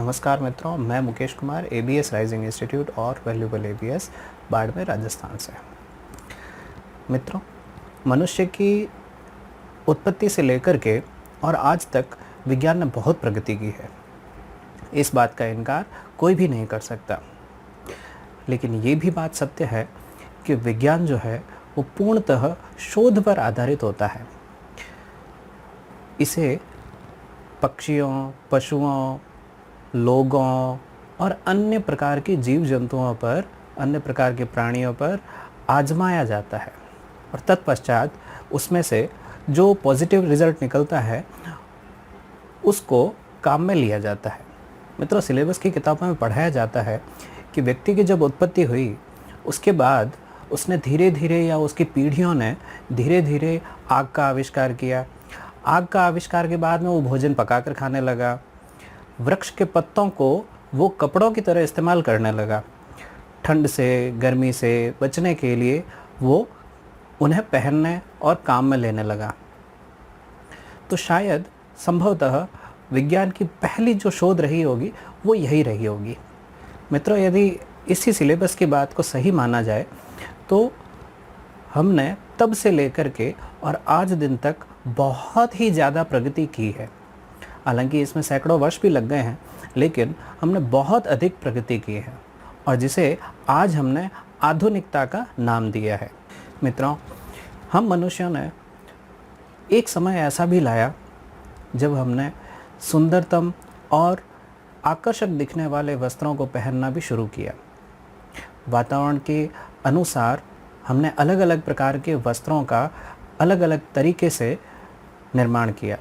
नमस्कार मित्रों, मैं Mukesh Kumar ABS rising institute और वैल्यूबल एबीएस बाड़मेर राजस्थान से। मित्रों, मनुष्य की उत्पत्ति से लेकर के और आज तक विज्ञान ने बहुत प्रगति की है। इस बात का इनकार कोई भी नहीं कर सकता। लेकिन ये भी बात सत्य है कि विज्ञान जो है वो पूर्णतः शोध पर आधारित होता है। इसे पक्षियों, पशुओं, लोगों और अन्य प्रकार के जीव जंतुओं पर, अन्य प्रकार के प्राणियों पर आजमाया जाता है और तत्पश्चात उसमें से जो पॉजिटिव रिजल्ट निकलता है उसको काम में लिया जाता है। मित्रों, सिलेबस की किताबों में पढ़ाया जाता है कि व्यक्ति की जब उत्पत्ति हुई उसके बाद उसने धीरे धीरे या उसकी पीढ़ियों ने धीरे धीरे आग का आविष्कार किया। आग का आविष्कार के बाद में वो भोजन पकाकर खाने लगा। वृक्ष के पत्तों को वो कपड़ों की तरह इस्तेमाल करने लगा। ठंड से, गर्मी से बचने के लिए वो उन्हें पहनने और काम में लेने लगा। तो शायद संभवतः विज्ञान की पहली जो शोध रही होगी वो यही रही होगी। मित्रों, यदि इसी सिलेबस की बात को सही माना जाए तो हमने तब से लेकर के और आज दिन तक बहुत ही ज़्यादा प्रगति की है। हालांकि इसमें सैकड़ों वर्ष भी लग गए हैं, लेकिन हमने बहुत अधिक प्रगति की है और जिसे आज हमने आधुनिकता का नाम दिया है। मित्रों, हम मनुष्यों ने एक समय ऐसा भी लाया जब हमने सुंदरतम और आकर्षक दिखने वाले वस्त्रों को पहनना भी शुरू किया। वातावरण के अनुसार हमने अलग अलग प्रकार के वस्त्रों का अलग अलग तरीके से निर्माण किया।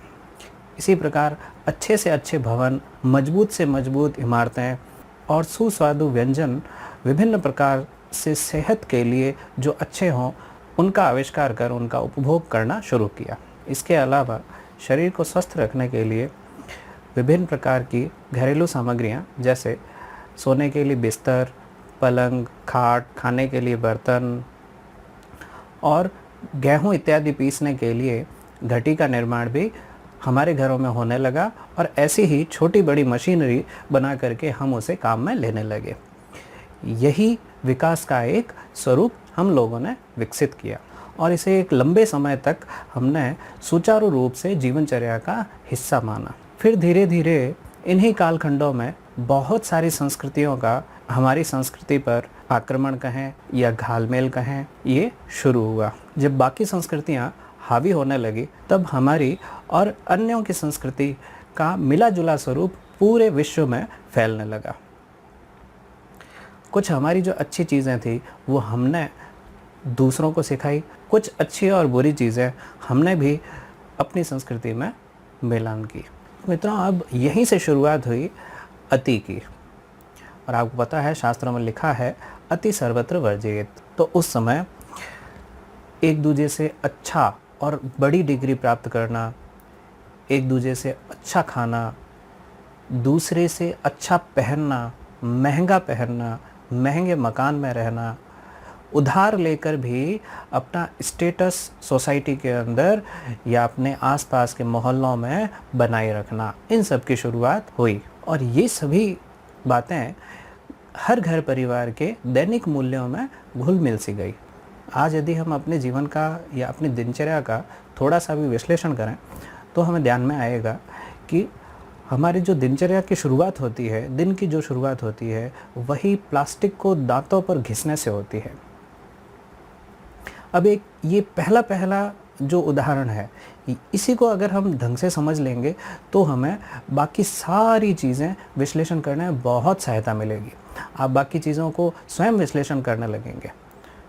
इसी प्रकार अच्छे से अच्छे भवन, मजबूत से मजबूत इमारतें और सुस्वादु व्यंजन विभिन्न प्रकार से सेहत के लिए जो अच्छे हों उनका आविष्कार कर उनका उपभोग करना शुरू किया। इसके अलावा शरीर को स्वस्थ रखने के लिए विभिन्न प्रकार की घरेलू सामग्रियां जैसे सोने के लिए बिस्तर, पलंग, खाट, खाने के लिए बर्तन और गेहूं इत्यादि पीसने के लिए घटी का निर्माण भी हमारे घरों में होने लगा और ऐसी ही छोटी बड़ी मशीनरी बना करके हम उसे काम में लेने लगे। यही विकास का एक स्वरूप हम लोगों ने विकसित किया और इसे एक लंबे समय तक हमने सुचारू रूप से जीवनचर्या का हिस्सा माना। फिर धीरे धीरे इन्हीं कालखंडों में बहुत सारी संस्कृतियों का हमारी संस्कृति पर आक्रमण कहें या घालमेल कहें, ये शुरू हुआ। जब बाकी संस्कृतियाँ हावी होने लगी तब हमारी और अन्यों की संस्कृति का मिला जुला स्वरूप पूरे विश्व में फैलने लगा। कुछ हमारी जो अच्छी चीज़ें थी वो हमने दूसरों को सिखाई, कुछ अच्छी और बुरी चीज़ें हमने भी अपनी संस्कृति में मिलान की। मित्रों, अब यहीं से शुरुआत हुई अति की। और आपको पता है, शास्त्रों में लिखा है अति सर्वत्र वर्जित। तो उस समय एक दूसरे से अच्छा और बड़ी डिग्री प्राप्त करना, एक दूसरे से अच्छा खाना, दूसरे से अच्छा पहनना, महंगे मकान में रहना, उधार लेकर भी अपना स्टेटस सोसाइटी के अंदर या अपने आसपास के मोहल्लों में बनाए रखना, इन सब की शुरुआत हुई। और ये सभी बातें हर घर परिवार के दैनिक मूल्यों में घुल मिल सी गई। आज यदि हम अपने जीवन का या अपनी दिनचर्या का थोड़ा सा भी विश्लेषण करें तो हमें ध्यान में आएगा कि हमारी जो दिनचर्या की शुरुआत होती है, दिन की जो शुरुआत होती है, वही प्लास्टिक को दांतों पर घिसने से होती है। अब एक ये पहला जो उदाहरण है, इसी को अगर हम ढंग से समझ लेंगे तो हमें बाकी सारी चीज़ें विश्लेषण करने में बहुत सहायता मिलेगी। आप बाकी चीज़ों को स्वयं विश्लेषण करने लगेंगे,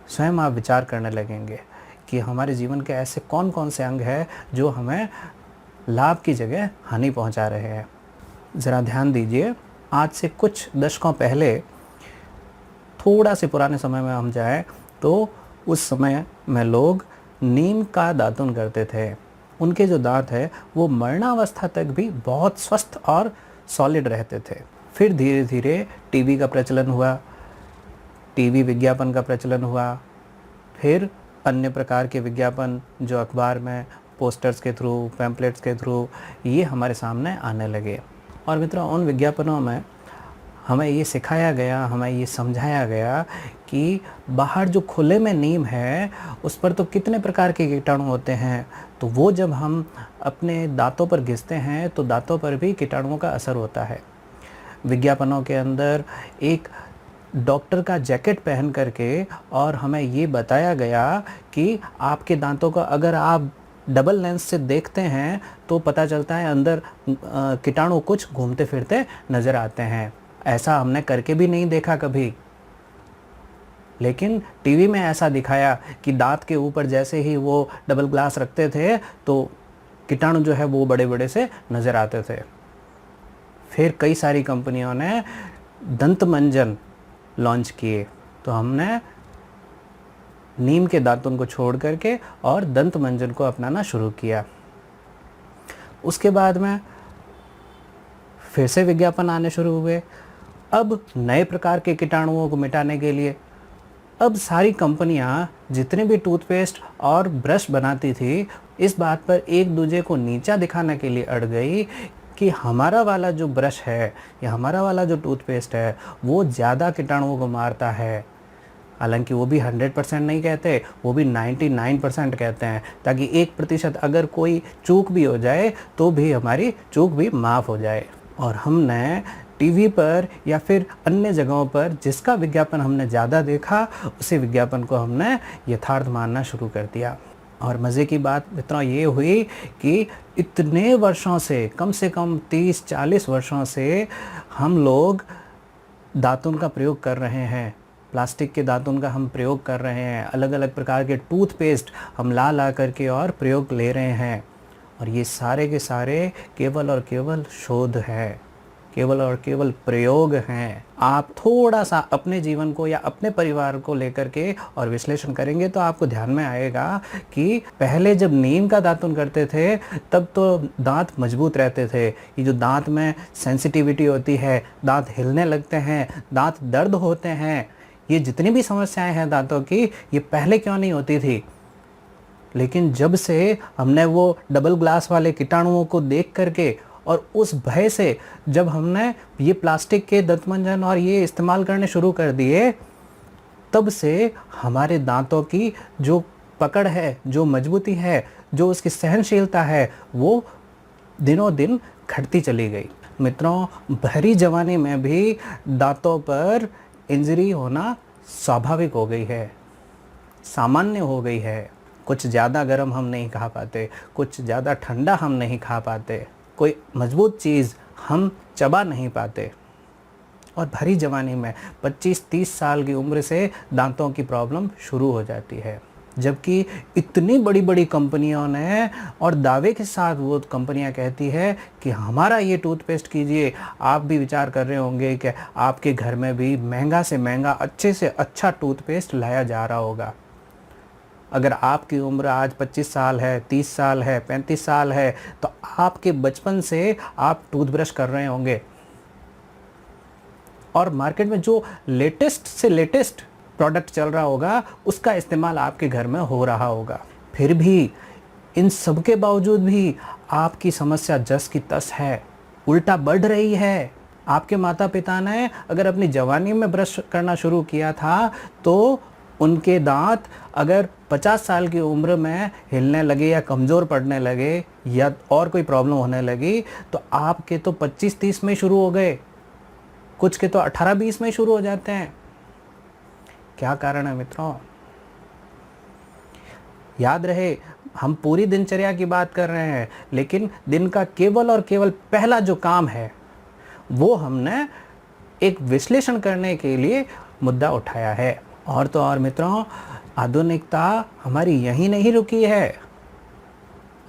स्वयं आप विचार करने लगेंगे कि हमारे जीवन के ऐसे कौन कौन से अंग हैं जो हमें लाभ की जगह हानि पहुंचा रहे हैं। ज़रा ध्यान दीजिए, आज से कुछ दशकों पहले, थोड़ा से पुराने समय में हम जाएं तो उस समय में लोग नीम का दातुन करते थे। उनके जो दांत है वो मरणावस्था तक भी बहुत स्वस्थ और सॉलिड रहते थे। फिर धीरे धीरे टीवी का प्रचलन हुआ, टीवी विज्ञापन का प्रचलन हुआ, फिर अन्य प्रकार के विज्ञापन जो अखबार में पोस्टर्स के थ्रू, पैम्पलेट्स के थ्रू ये हमारे सामने आने लगे। और मित्रों उन विज्ञापनों में हमें ये सिखाया गया, हमें ये समझाया गया कि बाहर जो खुले में नीम है उस पर तो कितने प्रकार के कीटाणु होते हैं, तो वो जब हम अपने दांतों पर घिसते हैं तो दांतों पर भी कीटाणुओं का असर होता है। विज्ञापनों के अंदर एक डॉक्टर का जैकेट पहन करके और हमें ये बताया गया कि आपके दांतों का अगर आप डबल लेंस से देखते हैं तो पता चलता है अंदर कीटाणु कुछ घूमते फिरते नज़र आते हैं। ऐसा हमने करके भी नहीं देखा कभी, लेकिन टीवी में ऐसा दिखाया कि दांत के ऊपर जैसे ही वो डबल ग्लास रखते थे तो कीटाणु जो है वो बड़े बड़े से नज़र आते थे। फिर कई सारी कंपनियों ने दंत मंजन लॉन्च किए, तो हमने नीम के दातुन को छोड़ करके और दंत मंजन को अपनाना शुरू किया। उसके बाद में फिर से विज्ञापन आने शुरू हुए। अब नए प्रकार के कीटाणुओं को मिटाने के लिए अब सारी कंपनियां जितने भी टूथपेस्ट और ब्रश बनाती थी, इस बात पर एक दूसरे को नीचा दिखाने के लिए अड़ गई कि हमारा वाला जो ब्रश है या हमारा वाला जो टूथपेस्ट है वो ज़्यादा कीटाणुओं को मारता है। हालांकि वो भी 100% नहीं कहते, वो भी 99% कहते हैं, ताकि 1% अगर कोई चूक भी हो जाए तो भी हमारी चूक भी माफ़ हो जाए। और हमने टीवी पर या फिर अन्य जगहों पर जिसका विज्ञापन हमने ज़्यादा देखा, उसी विज्ञापन को हमने यथार्थ मानना शुरू कर दिया। और मज़े की बात मित्रों ये हुई कि इतने वर्षों से कम 30-40 वर्षों से हम लोग दातुन का प्रयोग कर रहे हैं, प्लास्टिक के दातुन का हम प्रयोग कर रहे हैं, अलग अलग प्रकार के टूथपेस्ट हम ला करके और प्रयोग ले रहे हैं। और ये सारे के सारे केवल और केवल शोध है, केवल और केवल प्रयोग हैं। आप थोड़ा सा अपने जीवन को या अपने परिवार को लेकर के और विश्लेषण करेंगे तो आपको ध्यान में आएगा कि पहले जब नीम का दातुन करते थे तब तो दांत मजबूत रहते थे। ये जो दांत में सेंसिटिविटी होती है, दांत हिलने लगते हैं, दांत दर्द होते हैं, ये जितनी भी समस्याएं हैं दांतों की, ये पहले क्यों नहीं होती थी। लेकिन जब से हमने वो डबल ग्लास वाले कीटाणुओं को देख करके और उस भय से जब हमने ये प्लास्टिक के दंतमंजन और ये इस्तेमाल करने शुरू कर दिए, तब से हमारे दांतों की जो पकड़ है, जो मजबूती है, जो उसकी सहनशीलता है, वो दिनों दिन घटती चली गई। मित्रों, भरी जवानी में भी दांतों पर इंजरी होना स्वाभाविक हो गई है, सामान्य हो गई है। कुछ ज़्यादा गर्म हम नहीं खा पाते, कुछ ज़्यादा ठंडा हम नहीं खा पाते, कोई मजबूत चीज़ हम चबा नहीं पाते। और भरी जवानी में 25-30 साल की उम्र से दांतों की प्रॉब्लम शुरू हो जाती है। जबकि इतनी बड़ी बड़ी कंपनियों ने और दावे के साथ वो कंपनियां कहती है कि हमारा ये टूथपेस्ट कीजिए। आप भी विचार कर रहे होंगे कि आपके घर में भी महंगा से महंगा, अच्छे से अच्छा टूथपेस्ट लाया जा रहा होगा। अगर आपकी उम्र आज 25 साल है, 30 साल है, 35 साल है, तो आपके बचपन से आप टूथब्रश कर रहे होंगे और मार्केट में जो लेटेस्ट से लेटेस्ट प्रोडक्ट चल रहा होगा उसका इस्तेमाल आपके घर में हो रहा होगा। फिर भी इन सब के बावजूद भी आपकी समस्या जस की तस है, उल्टा बढ़ रही है। आपके माता पिता ने अगर अपनी जवानी में ब्रश करना शुरू किया था तो उनके दांत अगर 50 साल की उम्र में हिलने लगे या कमज़ोर पड़ने लगे या और कोई प्रॉब्लम होने लगी तो आपके तो 25-30 में शुरू हो गए, कुछ के तो 18-20 में शुरू हो जाते हैं। क्या कारण है मित्रों? याद रहे, हम पूरी दिनचर्या की बात कर रहे हैं, लेकिन दिन का केवल और केवल पहला जो काम है वो हमने एक विश्लेषण करने के लिए मुद्दा उठाया है। और तो और मित्रों, आधुनिकता हमारी यहीं नहीं रुकी है।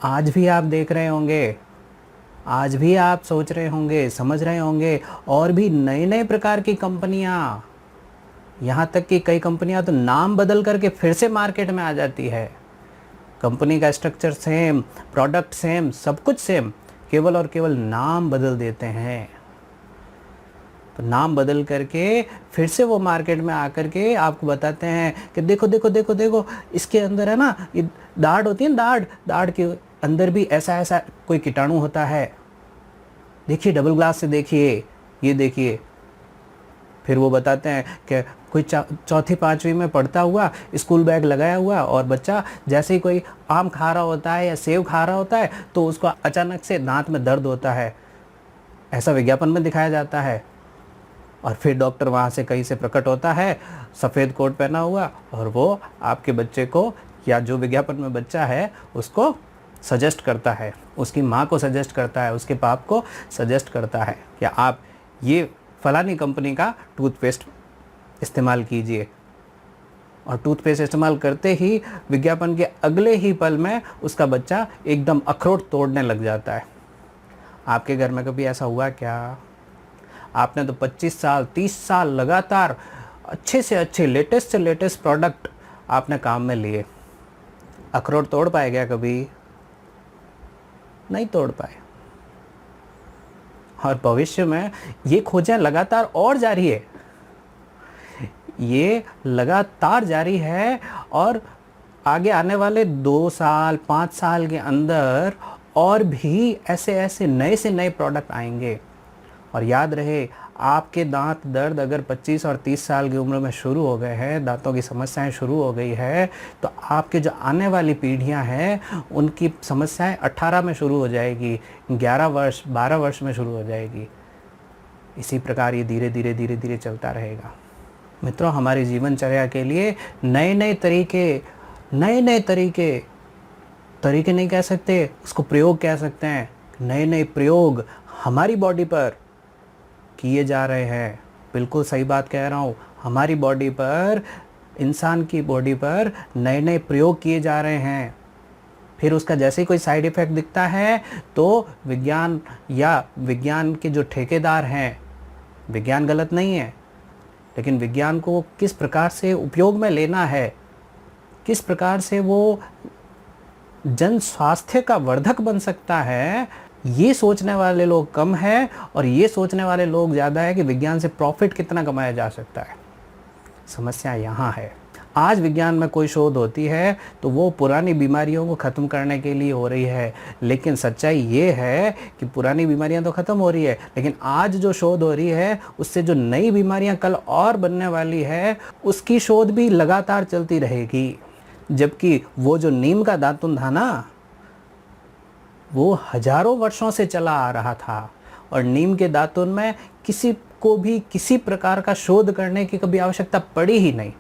आज भी आप देख रहे होंगे, आज भी आप सोच रहे होंगे, समझ रहे होंगे, और भी नए नए प्रकार की कंपनियां, यहाँ तक कि कई कंपनियां तो नाम बदल करके फिर से मार्केट में आ जाती है। कंपनी का स्ट्रक्चर सेम, प्रोडक्ट सेम, सब कुछ सेम, केवल और केवल नाम बदल देते हैं। तो नाम बदल करके फिर से वो मार्केट में आकर के आपको बताते हैं कि देखो देखो देखो देखो, इसके अंदर है ना, ये दाढ़ होती है ना, दाढ़ के अंदर भी ऐसा ऐसा कोई कीटाणु होता है। देखिए डबल ग्लास से देखिए, ये देखिए। फिर वो बताते हैं कि कोई चौथी पाँचवीं में पढ़ता हुआ, स्कूल बैग लगाया हुआ, और बच्चा जैसे ही कोई आम खा रहा होता है या सेब खा रहा होता है तो उसको अचानक से दांत में दर्द होता है, ऐसा विज्ञापन में दिखाया जाता है। और फिर डॉक्टर वहाँ से कहीं से प्रकट होता है, सफ़ेद कोट पहना हुआ, और वो आपके बच्चे को, या जो विज्ञापन में बच्चा है उसको सजेस्ट करता है, उसकी माँ को सजेस्ट करता है, उसके बाप को सजेस्ट करता है कि आप ये फलानी कंपनी का टूथपेस्ट इस्तेमाल कीजिए। और टूथपेस्ट इस्तेमाल करते ही विज्ञापन के अगले ही पल में उसका बच्चा एकदम अखरोट तोड़ने लग जाता है। आपके घर में कभी ऐसा हुआ क्या? आपने तो 25 साल 30 साल लगातार अच्छे से अच्छे लेटेस्ट से लेटेस्ट प्रोडक्ट आपने काम में लिए, अखरोट तोड़ पाए क्या कभी? नहीं तोड़ पाए। और भविष्य में ये खोजें लगातार और जारी है, ये लगातार जारी है, और आगे आने वाले 2 साल 5 साल के अंदर और भी ऐसे ऐसे नए से नए प्रोडक्ट आएंगे। और याद रहे, आपके दांत दर्द अगर 25 और 30 साल की उम्र में शुरू हो गए हैं, दांतों की समस्याएं शुरू हो गई है, तो आपके जो आने वाली पीढ़ियां हैं उनकी समस्याएं 18 में शुरू हो जाएगी, 11 वर्ष 12 वर्ष में शुरू हो जाएगी। इसी प्रकार ये धीरे धीरे धीरे धीरे चलता रहेगा। मित्रों, हमारी जीवनचर्या के लिए नए नए तरीके नहीं कह सकते, उसको प्रयोग कह सकते हैं, नए नए प्रयोग हमारी बॉडी पर किए जा रहे हैं। बिल्कुल सही बात कह रहा हूँ, हमारी बॉडी पर, इंसान की बॉडी पर नए नए प्रयोग किए जा रहे हैं। फिर उसका जैसे ही कोई साइड इफ़ेक्ट दिखता है तो विज्ञान या विज्ञान के जो ठेकेदार हैं, विज्ञान गलत नहीं है, लेकिन विज्ञान को किस प्रकार से उपयोग में लेना है, किस प्रकार से वो जन स्वास्थ्य का वर्धक बन सकता है, ये सोचने वाले लोग कम है, और ये सोचने वाले लोग ज़्यादा है कि विज्ञान से प्रॉफिट कितना कमाया जा सकता है। समस्या यहाँ है। आज विज्ञान में कोई शोध होती है तो वो पुरानी बीमारियों को ख़त्म करने के लिए हो रही है, लेकिन सच्चाई ये है कि पुरानी बीमारियां तो ख़त्म हो रही है, लेकिन आज जो शोध हो रही है उससे जो नई बीमारियां कल और बनने वाली है उसकी शोध भी लगातार चलती रहेगी। जबकि वो जो नीम का दातुन था ना, वो हजारों वर्षों से चला आ रहा था, और नीम के दातुन में किसी को भी किसी प्रकार का शोध करने की कभी आवश्यकता पड़ी ही नहीं,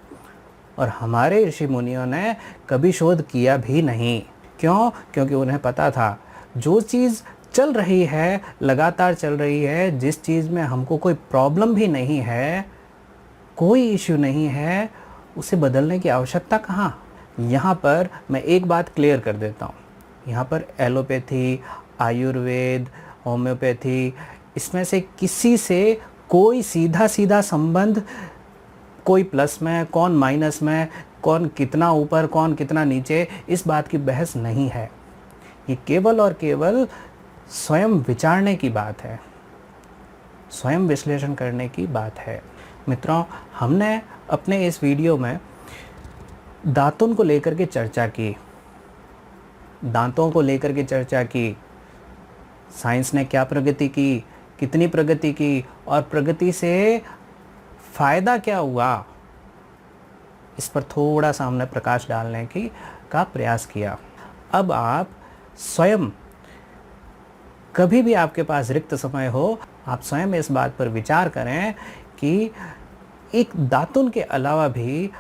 और हमारे ऋषि मुनियों ने कभी शोध किया भी नहीं। क्यों? क्योंकि उन्हें पता था जो चीज़ चल रही है, लगातार चल रही है, जिस चीज़ में हमको कोई प्रॉब्लम भी नहीं है, कोई इश्यू नहीं है, उसे बदलने की आवश्यकता कहाँ। यहाँ पर मैं एक बात क्लियर कर देता हूँ, यहाँ पर एलोपैथी, आयुर्वेद, होम्योपैथी, इसमें से किसी से कोई सीधा सीधा संबंध, कोई प्लस में, कौन माइनस में, कौन कितना ऊपर, कौन कितना नीचे, इस बात की बहस नहीं है। ये केवल और केवल स्वयं विचारने की बात है, स्वयं विश्लेषण करने की बात है। मित्रों, हमने अपने इस वीडियो में दांतों को लेकर के चर्चा की, दांतों को लेकर के चर्चा की, साइंस ने क्या प्रगति की, कितनी प्रगति की, और प्रगति से फ़ायदा क्या हुआ, इस पर थोड़ा सा हमने प्रकाश डालने का प्रयास किया। अब आप स्वयं, कभी भी आपके पास रिक्त समय हो, आप स्वयं इस बात पर विचार करें कि एक दातुन के अलावा भी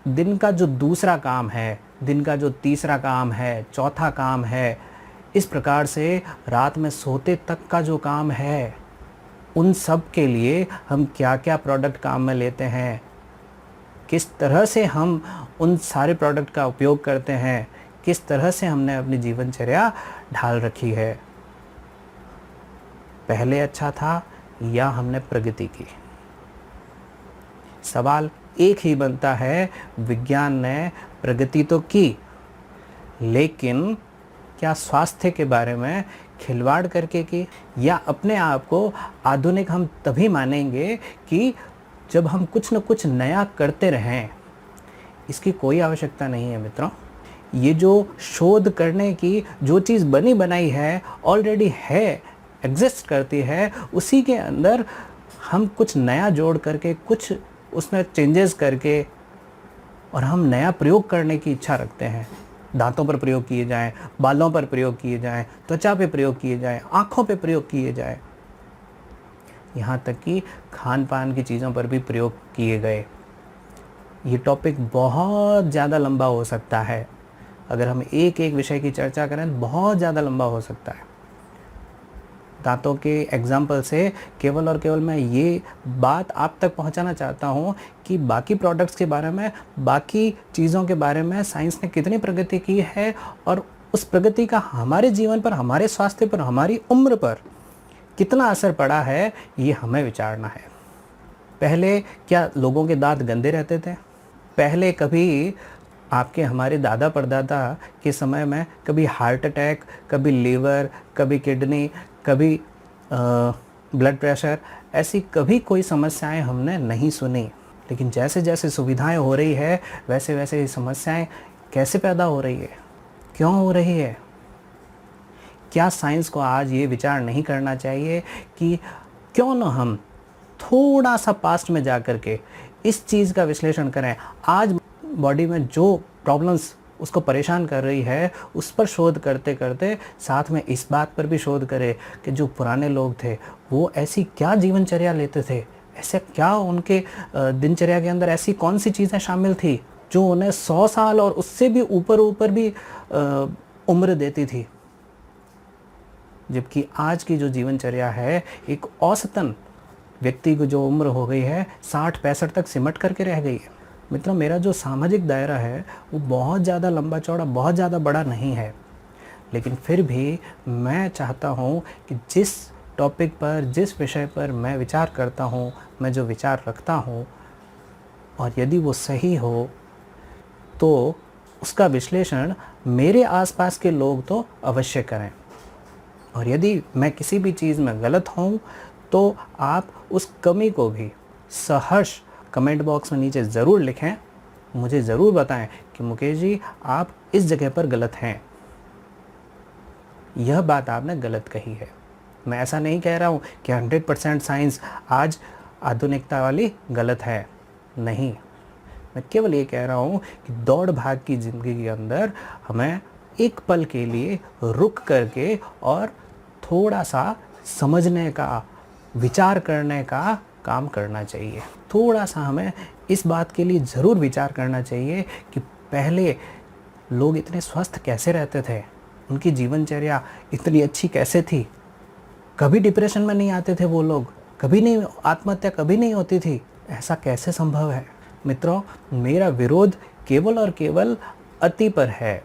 दिन का जो दूसरा काम है, दिन का जो तीसरा काम है, चौथा काम है, इस प्रकार से रात में सोते तक का जो काम है, उन सब के लिए हम क्या क्या प्रोडक्ट काम में लेते हैं, किस तरह से हम उन सारे प्रोडक्ट का उपयोग करते हैं, किस तरह से हमने अपनी जीवनचर्या ढाल रखी है। पहले अच्छा था या हमने प्रगति की? सवाल एक ही बनता है, विज्ञान ने प्रगति तो की, लेकिन क्या स्वास्थ्य के बारे में खिलवाड़ करके की? या अपने आप को आधुनिक हम तभी मानेंगे कि जब हम कुछ न कुछ नया करते रहें। इसकी कोई आवश्यकता नहीं है मित्रों। ये जो शोध करने की जो चीज़ बनी बनाई है, ऑलरेडी है, एग्जिस्ट करती है, उसी के अंदर हम कुछ नया जोड़ करके, कुछ उसमें चेंजेस करके, और हम नया प्रयोग करने की इच्छा रखते हैं। दांतों पर प्रयोग किए जाएं, बालों पर प्रयोग किए जाएं, त्वचा पे प्रयोग किए जाएं, आँखों पे प्रयोग किए जाएं, यहाँ तक कि खान पान की चीज़ों पर भी प्रयोग किए गए। ये टॉपिक बहुत ज़्यादा लंबा हो सकता है। अगर हम एक एक विषय की चर्चा करें तो बहुत ज़्यादा लंबा हो सकता है। दांतों के एग्जाम्पल से केवल और केवल मैं ये बात आप तक पहुंचाना चाहता हूं कि बाकी प्रोडक्ट्स के बारे में, बाकी चीज़ों के बारे में साइंस ने कितनी प्रगति की है, और उस प्रगति का हमारे जीवन पर, हमारे स्वास्थ्य पर, हमारी उम्र पर कितना असर पड़ा है, ये हमें विचारना है। पहले क्या लोगों के दांत गंदे रहते थे? पहले कभी आपके, हमारे दादा परदादा के समय में कभी हार्ट अटैक, कभी लीवर, कभी किडनी, कभी ब्लड प्रेशर, ऐसी कभी कोई समस्याएं हमने नहीं सुनी। लेकिन जैसे जैसे सुविधाएं हो रही है, वैसे वैसे ये समस्याएं कैसे पैदा हो रही है, क्यों हो रही है? क्या साइंस को आज ये विचार नहीं करना चाहिए कि क्यों न हम थोड़ा सा पास्ट में जा कर के इस चीज़ का विश्लेषण करें। आज बॉडी में जो प्रॉब्लम्स उसको परेशान कर रही है, उस पर शोध करते करते साथ में इस बात पर भी शोध करें कि जो पुराने लोग थे वो ऐसी क्या जीवनचर्या लेते थे, ऐसे क्या उनके दिनचर्या के अंदर ऐसी कौन सी चीज़ें शामिल थी जो उन्हें 100 साल और उससे भी ऊपर भी उम्र देती थी। जबकि आज की जो जीवनचर्या है, एक औसतन व्यक्ति को जो उम्र हो गई है 60-65 तक सिमट करके रह गई है। मित्रों, मेरा जो सामाजिक दायरा है वो बहुत ज़्यादा लंबा चौड़ा, बहुत ज़्यादा बड़ा नहीं है, लेकिन फिर भी मैं चाहता हूँ कि जिस टॉपिक पर, जिस विषय पर मैं विचार करता हूँ, मैं जो विचार रखता हूँ, और यदि वो सही हो तो उसका विश्लेषण मेरे आसपास के लोग तो अवश्य करें। और यदि मैं किसी भी चीज़ में गलत हूँ तो आप उस कमी को भी सहर्ष कमेंट बॉक्स में नीचे ज़रूर लिखें, मुझे ज़रूर बताएं कि मुकेश जी आप इस जगह पर गलत हैं, यह बात आपने गलत कही है। मैं ऐसा नहीं कह रहा हूँ कि 100% साइंस आज आधुनिकता वाली गलत है, नहीं। मैं केवल ये कह रहा हूँ कि दौड़ भाग की ज़िंदगी के अंदर हमें एक पल के लिए रुक करके और थोड़ा सा समझने का, विचार करने का काम करना चाहिए। थोड़ा सा हमें इस बात के लिए ज़रूर विचार करना चाहिए कि पहले लोग इतने स्वस्थ कैसे रहते थे, उनकी जीवनचर्या इतनी अच्छी कैसे थी, कभी डिप्रेशन में नहीं आते थे वो लोग, कभी नहीं, आत्महत्या कभी नहीं होती थी, ऐसा कैसे संभव है? मित्रों, मेरा विरोध केवल और केवल अति पर है।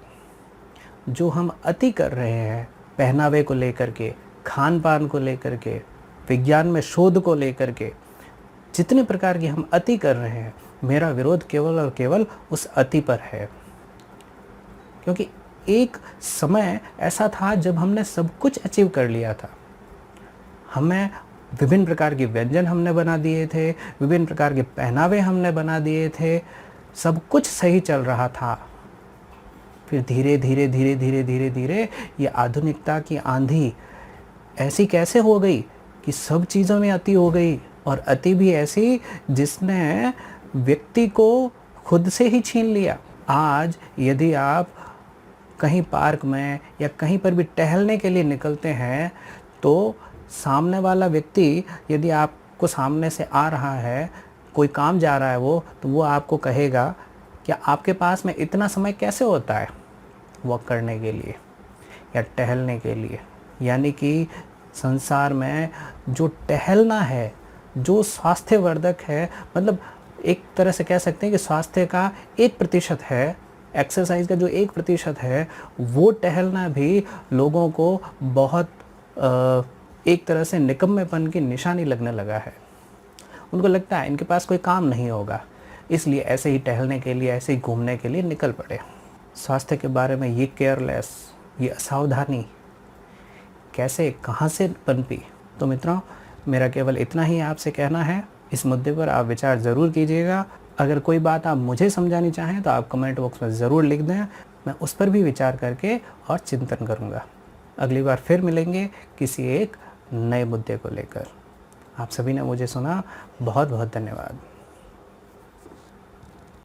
जो हम अति कर रहे हैं पहनावे को लेकर के, खान पान को लेकर के, विज्ञान में शोध को लेकर के, जितने प्रकार की हम अति कर रहे हैं, मेरा विरोध केवल और केवल उस अति पर है। क्योंकि एक समय ऐसा था जब हमने सब कुछ अचीव कर लिया था। हमें विभिन्न प्रकार के व्यंजन हमने बना दिए थे, विभिन्न प्रकार के पहनावे हमने बना दिए थे, सब कुछ सही चल रहा था। फिर धीरे धीरे धीरे धीरे धीरे धीरे ये आधुनिकता की आंधी ऐसी कैसे हो गई कि सब चीज़ों में अति हो गई, और अति भी ऐसी जिसने व्यक्ति को खुद से ही छीन लिया। आज यदि आप कहीं पार्क में या कहीं पर भी टहलने के लिए निकलते हैं तो सामने वाला व्यक्ति, यदि आपको सामने से आ रहा है, कोई काम जा रहा है तो वो आपको कहेगा कि आपके पास में इतना समय कैसे होता है वॉक करने के लिए या टहलने के लिए। यानी कि संसार में जो टहलना है, जो स्वास्थ्यवर्धक है, मतलब एक तरह से कह सकते हैं कि स्वास्थ्य का 1% है, एक्सरसाइज का जो 1% है, वो टहलना भी लोगों को बहुत एक तरह से निकम्मेपन की निशानी लगने लगा है। उनको लगता है इनके पास कोई काम नहीं होगा, इसलिए ऐसे ही टहलने के लिए, ऐसे ही घूमने के लिए निकल पड़े। स्वास्थ्य के बारे में ये केयरलेस, ये असावधानी कैसे, कहाँ से पनपी? तो मित्रों, मेरा केवल इतना ही आपसे कहना है। इस मुद्दे पर आप विचार ज़रूर कीजिएगा। अगर कोई बात आप मुझे समझानी चाहें तो आप कमेंट बॉक्स में ज़रूर लिख दें, मैं उस पर भी विचार करके और चिंतन करूँगा। अगली बार फिर मिलेंगे किसी एक नए मुद्दे को लेकर। आप सभी ने मुझे सुना, बहुत बहुत धन्यवाद।